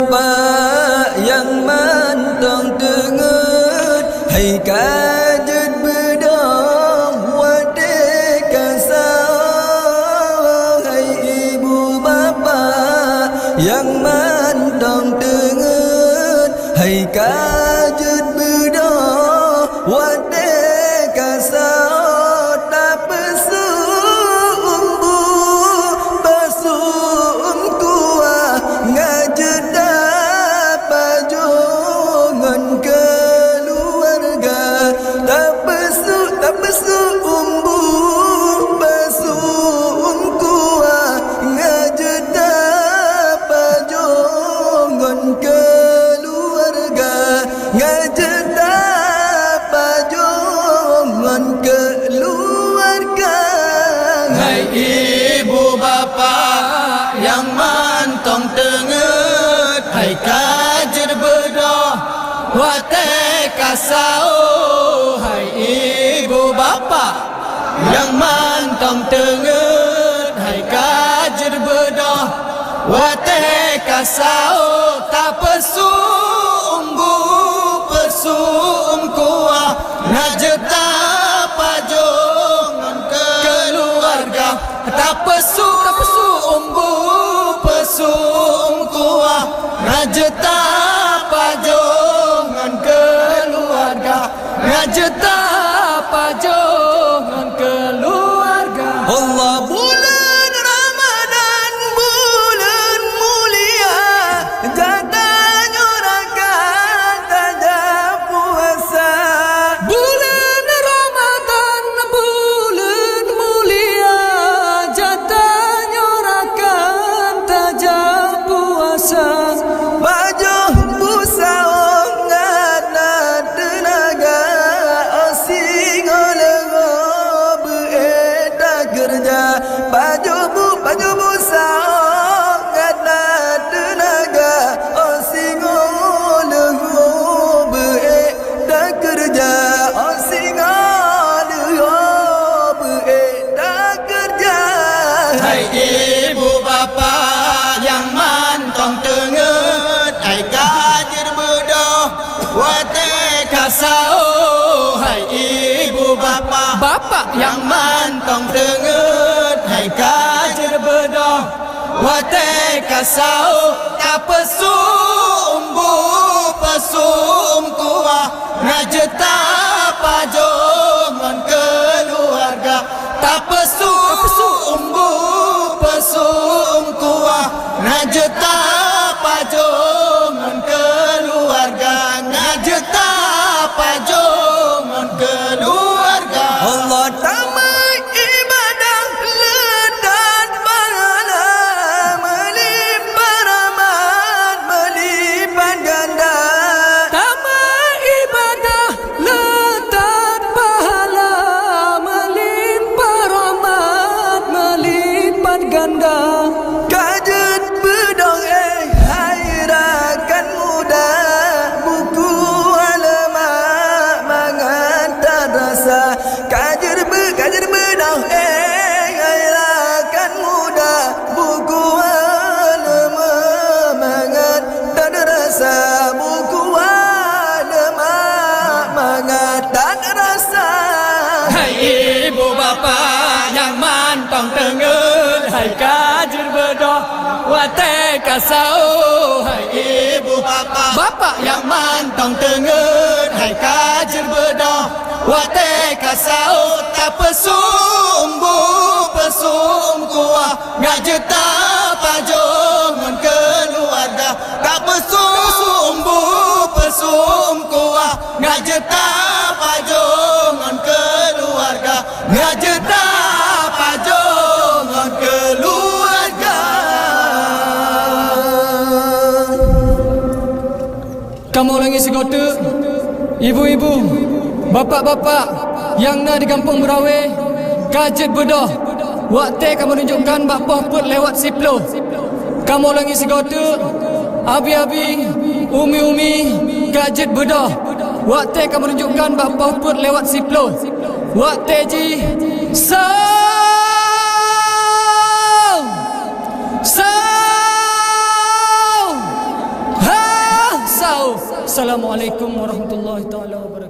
Ba yang mantong tengut hay kajet bedong wate kasau hai ibu bapa yang mantong tengut hay kajet bedong wate kasau tak pesu umbu basu kuah ngajeda keluarga tak pesu umbu basu kuah ngajeda pajongan keluarga ngajeda pajongan keluarga. Hai ibu bapa yang mantong tengut hai kajer bedoh wate kasau. Hai ibu bapa yang mantong tengut hai kajer bedoh wate kasau tak pesu umbu pesu kuah ngajeta pajongan keluarga tak pesu umbu pesu kuah ngajeta pajongan keluarga ngajeta pajongan keluarga. Allah bulan Ramadan bulan mulia jatahnya rakan tajam puasa. Bulan Ramadan bulan mulia jatahnya rakan tajam puasa. Baju busa ngana tenaga asing olego beeda kerja. Baju busa ngana tenaga asing olego beeda kerja. Asing olego beeda kerja. Hai ibu bapa yang mantong tengut hai kajer bedoh wate kasau. Hai ibu bapa yang mantong tengut hai kajer bedoh wate kasau tak pesu umbu pesu kuah ngajeta pajongan keluarga tak pesu umbu pesu kuah ngajeta pajongan keluarga ngajeta pajongan keluarga. Allah tamai ibadah ledat pahala melimpah rahmat melipat ganda. Tamai ibadah letat pahala melimpah rahmat melipat ganda. Kajet bedong hai rakan muda buku alamak mengantar rasa. Kajet bedong hai rakan muda buku alamak mengantar rasa. Buku alamak mengantar rasa. Hai ibu bapa yang mantong tengut hai kajer bedoh wate kasau. Hai ibu bapa yang mantong tengut hai kajer bedoh wate kasau tak pesu umbu pesu kuah ngajeta pajongan keluarga tak pesu umbu pesu kuah ngajeta pajongan keluarga ngajeta pajongan keluarga. Kamu lagi segota ibu-ibu bapak-bapak yang nak di kampung Merawe kajet bedoh waktu kamu menunjukkan bakpoh put lewat siplo. Kamu lagi segota abi-abi umi-umi kajet bedoh waktu kamu menunjukkan bakpoh put lewat siplo. Waktu ji risau. Assalamualaikum warahmatullahi taala wabarakatuh.